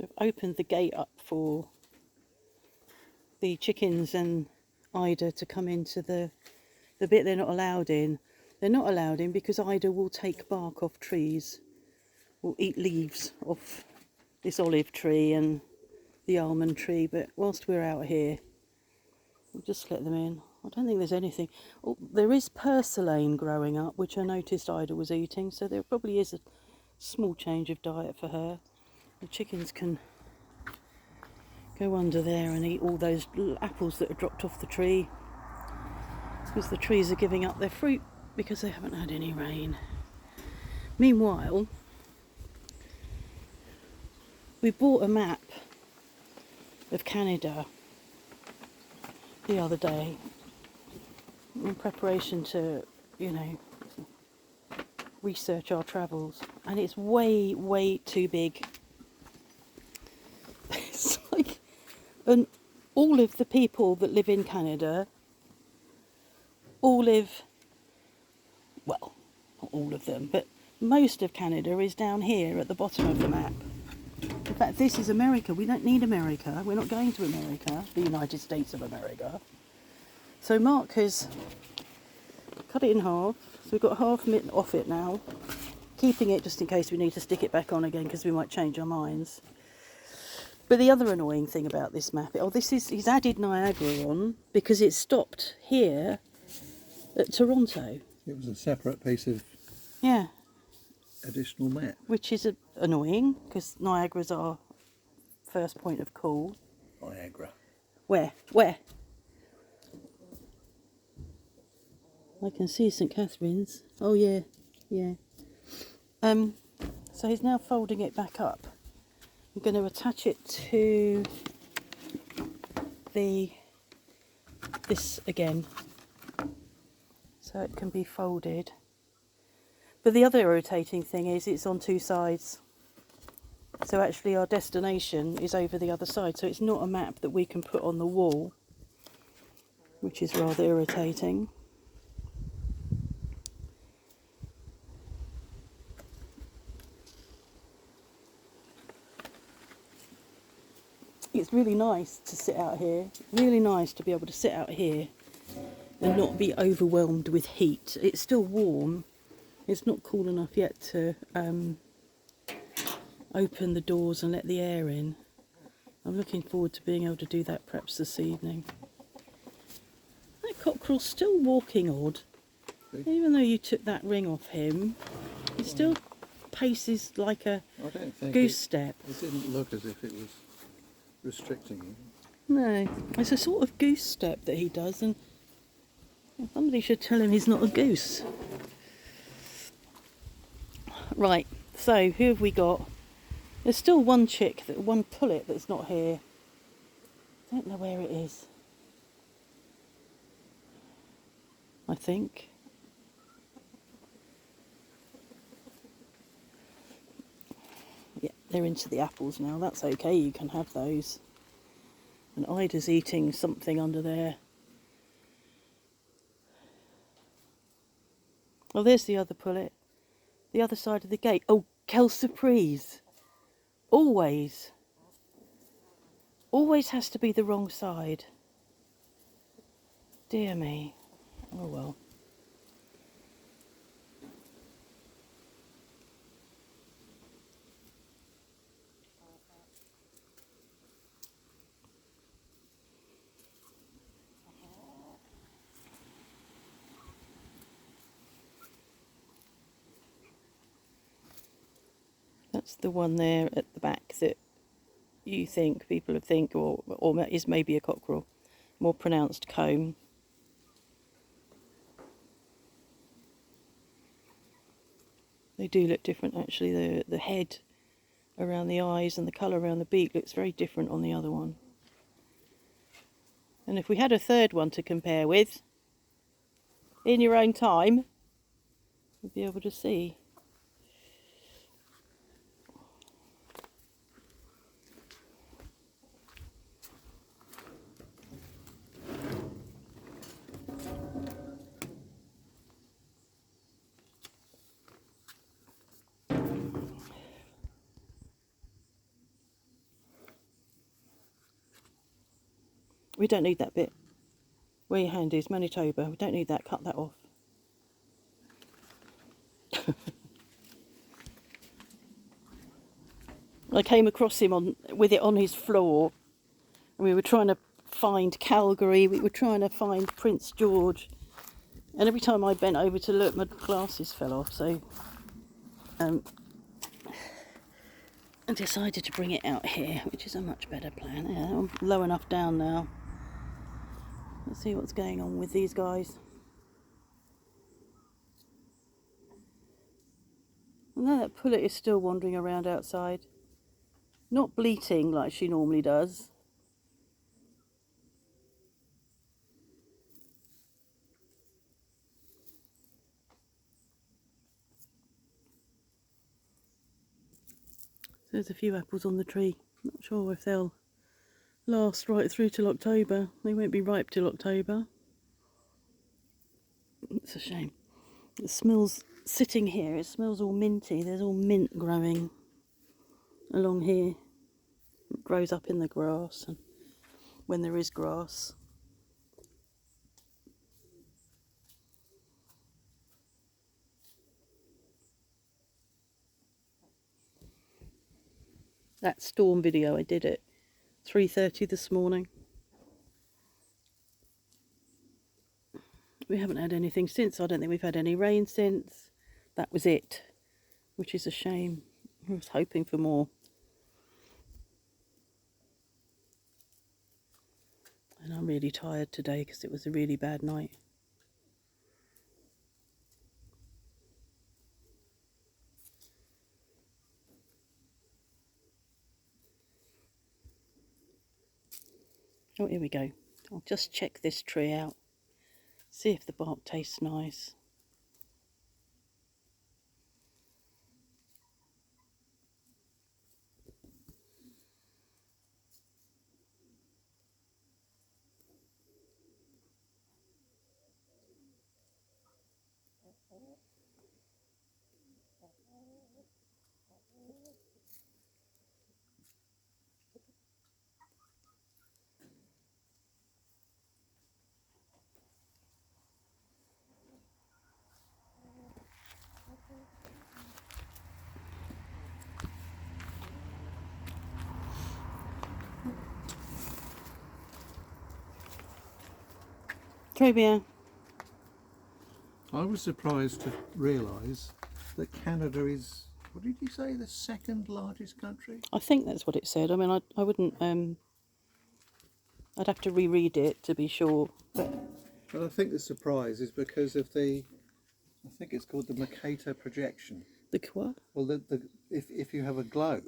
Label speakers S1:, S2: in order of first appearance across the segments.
S1: We've opened the gate up for the chickens and Ida to come into the bit they're not allowed in. They're not allowed in because Ida will take bark off trees, will eat leaves off this olive tree and the almond tree, but whilst we're out here, we'll just let them in. I don't think there's anything. Oh, there is purslane growing up, which I noticed Ida was eating, so there probably is a small change of diet for her. The chickens can go under there and eat all those apples that are dropped off the tree, because the trees are giving up their fruit because they haven't had any rain. Meanwhile, we bought a map of Canada the other day in preparation to, research our travels, and it's way too big. It's like, and all of the people that live in Canada all live, well, not all of them, but most of Canada is down here at the bottom of the map. In fact, this is America. We don't need America. We're not going to America, the United States of America. So Mark has cut it in half. So we've got half off it now. Keeping it just in case we need to stick it back on again because we might change our minds. But the other annoying thing about this map, he's added Niagara on because it stopped here at Toronto.
S2: It was a separate piece of additional map.
S1: Which is annoying because Niagara's our first point of call.
S2: Niagara.
S1: Where? I can see St Catherine's. Oh yeah. So he's now folding it back up. I'm going to attach it to this again, so it can be folded. But the other irritating thing is it's on two sides. So actually our destination is over the other side, so it's not a map that we can put on the wall, which is rather irritating. It's really nice to sit out here, really nice to be able to sit out here and not be overwhelmed with heat. It's still warm, it's not cool enough yet to open the doors and let the air in. I'm looking forward to being able to do that perhaps this evening. That cockerel's still walking odd. Even though you took that ring off him, he still paces like a goose step.
S2: It didn't look as if it was restricting him.
S1: No, it's a sort of goose step that he does, and somebody should tell him he's not a goose. Right, so who have we got? There's still one pullet that's not here. I don't know where it is. I think. Yeah, they're into the apples now. That's okay, you can have those. And Ida's eating something under there. Oh, there's the other pullet. The other side of the gate. Oh, quelle surprise. Always has to be the wrong side. Dear me. Oh well. That's the one there at the back that people think, or is maybe a cockerel. More pronounced comb. They do look different actually. The head around the eyes and the colour around the beak looks very different on the other one. And if we had a third one to compare with, in your own time, you'd be able to see. We don't need that bit. Where your hand is, Manitoba. We don't need that. Cut that off. I came across him with it on his floor. And we were trying to find Calgary. We were trying to find Prince George. And every time I bent over to look, my glasses fell off. So I decided to bring it out here, which is a much better plan. Yeah, I'm low enough down now. Let's see what's going on with these guys. And then that pullet is still wandering around outside. Not bleating like she normally does. There's a few apples on the tree. Not sure if they'll last right through till October. They won't be ripe till October. It's a shame. It smells, sitting here, it smells all minty. There's all mint growing along here. It grows up in the grass, and when there is grass. That storm video, I did it 3:30 this morning. We haven't had anything since. I don't think we've had any rain since. That was it, which is a shame. I was hoping for more. And I'm really tired today because it was a really bad night. Oh, here we go. I'll just check this tree out. See if the bark tastes nice. Très bien.
S2: I was surprised to realise that Canada is, what did you say, the second largest country?
S1: I think that's what it said. I mean, I wouldn't, I'd have to reread it to be sure. But
S2: But I think the surprise is because of I think it's called the Mercator projection.
S1: the what?
S2: Well, if you have a globe,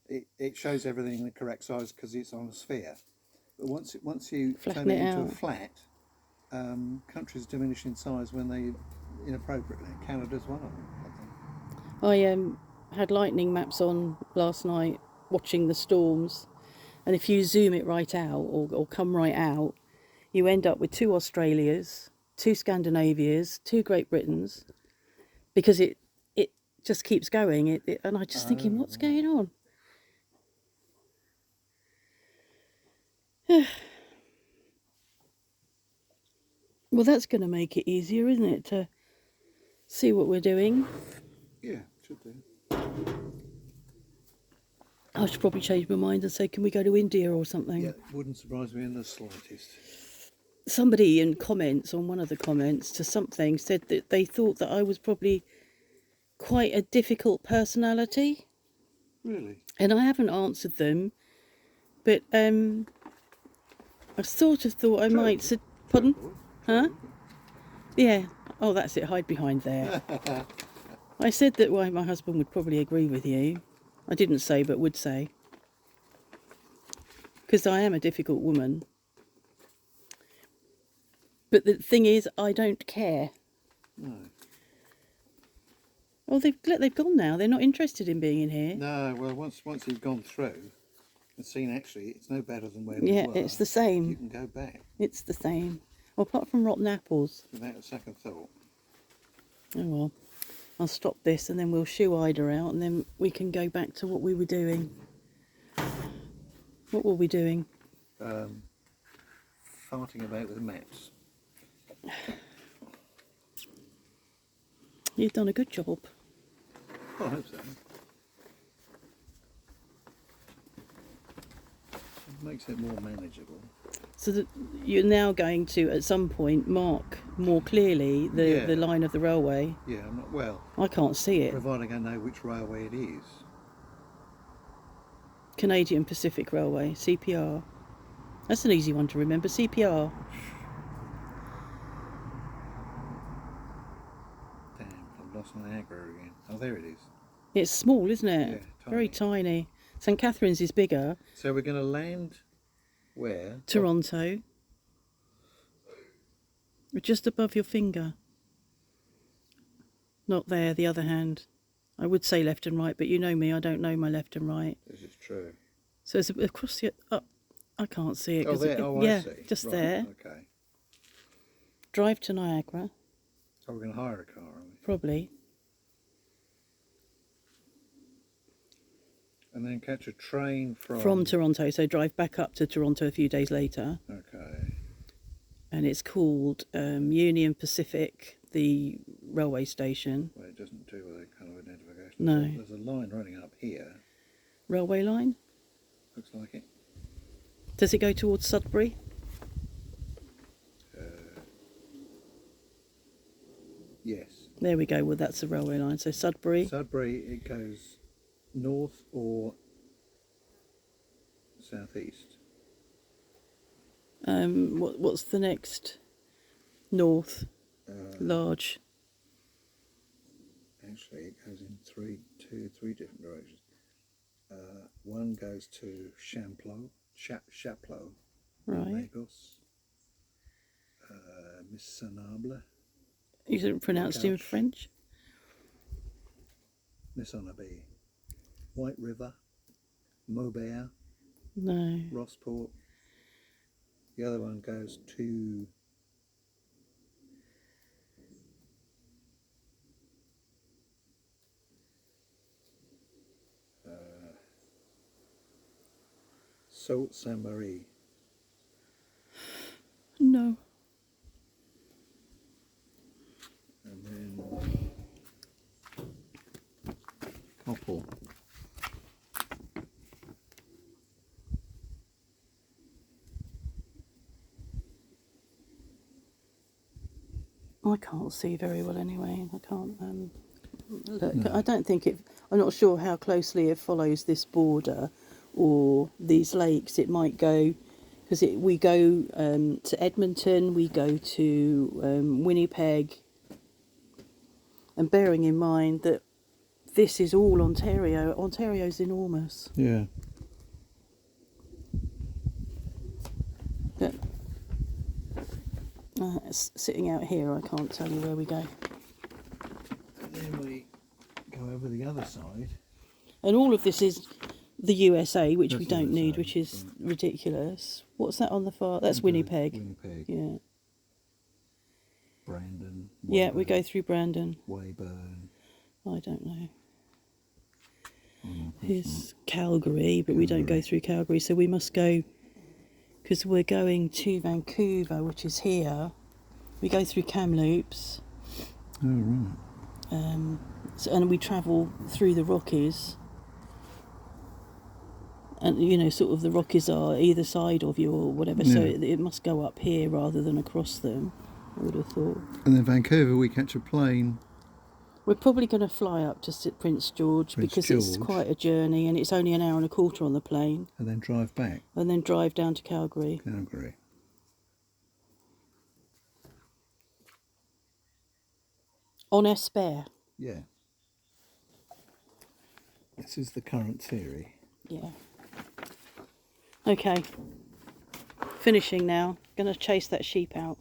S2: it shows everything in the correct size because it's on a sphere. But once you
S1: Flatten
S2: turn it
S1: it
S2: into
S1: out.
S2: a flat, countries diminish in size when they inappropriately. Canada's one of them, I think.
S1: I had lightning maps on last night watching the storms, and if you zoom it right out or come right out, you end up with 2 Australias, 2 Scandinavias, 2 Great Britains, because it just keeps going. And I'm just thinking, what's going on? Well, that's going to make it easier, isn't it, to see what we're doing?
S2: Yeah, should do.
S1: I should probably change my mind and say, can we go to India or something?
S2: Yeah, wouldn't surprise me in the slightest.
S1: Somebody in comments, on one of the comments to something, said that they thought that I was probably quite a difficult personality.
S2: Really?
S1: And I haven't answered them, but I sort of thought I might... Pardon? Huh? Yeah. Oh, that's it. Hide behind there. I said that my husband would probably agree with you. I didn't say, but would say. Because I am a difficult woman. But the thing is, I don't care.
S2: No.
S1: Oh, they've gone now. They're not interested in being in here.
S2: No, well, once you've gone through and seen actually it's no better than where we were.
S1: It's the same.
S2: You can go back
S1: It's the same. Well, apart from rotten apples.
S2: without a second thought.
S1: Oh well. I'll stop this and then we'll shoo Ida out and then we can go back to what we were doing. What were we doing?
S2: farting about with maps.
S1: You've done a good job.
S2: I hope so. It makes it more manageable.
S1: So that you're now going to, at some point, mark more clearly
S2: Yeah.
S1: the line of the railway.
S2: Yeah, I'm not well.
S1: I can't see it.
S2: Providing I know which railway it is.
S1: Canadian Pacific Railway, CPR. That's an easy one to remember, CPR.
S2: Damn, I've lost Niagara again. Oh, there it is.
S1: It's small, isn't it?
S2: Yeah,
S1: Very tiny. St Catherine's is bigger.
S2: So we're going to land where?
S1: Toronto. Just above your finger. Not there, the other hand. I would say left and right, but you know me, I don't know my left and right.
S2: This is true.
S1: So it's across the... I can't see it.
S2: Oh,
S1: 'cause
S2: there.
S1: yeah,
S2: I see.
S1: just
S2: Right,
S1: there.
S2: Okay.
S1: Drive to Niagara,
S2: So we're going to hire a car, aren't we?
S1: probably.
S2: And then catch a train
S1: From Toronto, so drive back up to Toronto a few days later.
S2: Okay.
S1: And it's called Union Pacific, the railway station.
S2: Well, it doesn't do with that kind of identification.
S1: No.
S2: There's a line running up here.
S1: Railway line?
S2: Looks like it.
S1: Does it go towards Sudbury?
S2: Yes.
S1: There we go, well that's the railway line. So Sudbury.
S2: Sudbury, it goes north or southeast.
S1: What's the next? North. Large.
S2: Actually, it goes in three different directions. One goes to Chapleau,
S1: Right.
S2: Lagos, Missanable,
S1: Is it pronounced in
S2: Ouch.
S1: French?
S2: Missanabie, White River, Maubert,
S1: No.
S2: Rossport. The other one goes to Sault Ste. Marie.
S1: No.
S2: And then Koppel.
S1: I can't see very well anyway. I can't look. No. I don't think it... I'm not sure how closely it follows this border or these lakes. It might go... Because we go to Edmonton, we go to Winnipeg. And bearing in mind that this is all Ontario. Ontario's enormous.
S2: Yeah.
S1: But sitting out here, I can't tell you where we go.
S2: And then we go over the other side.
S1: And all of this is the USA, which
S2: That's
S1: we don't need,
S2: USA,
S1: which is
S2: right.
S1: ridiculous. What's that on the far? That's Winnipeg.
S2: Winnipeg.
S1: Yeah.
S2: Brandon.
S1: Yeah, we
S2: Weyburn,
S1: go through Brandon.
S2: Weyburn.
S1: I don't know.
S2: Oh, no,
S1: Here's Calgary, but we don't go through Calgary, so we must go, because we're going to Vancouver, which is here. We go through Kamloops,
S2: oh, right.
S1: and we travel through the Rockies. And, you know, sort of the Rockies are either side of you or whatever, so
S2: Yeah.
S1: it must go up here rather than across them, I would have thought.
S2: And then Vancouver, we catch a plane.
S1: We're probably going to fly up to Prince George because it's
S2: George.
S1: quite a journey and it's only an hour and a quarter on the plane,
S2: And then drive back.
S1: and then drive down to Calgary.
S2: Calgary.
S1: On Espère.
S2: Yeah. This is the current theory.
S1: Yeah. Okay. Finishing now. Going to chase that sheep out.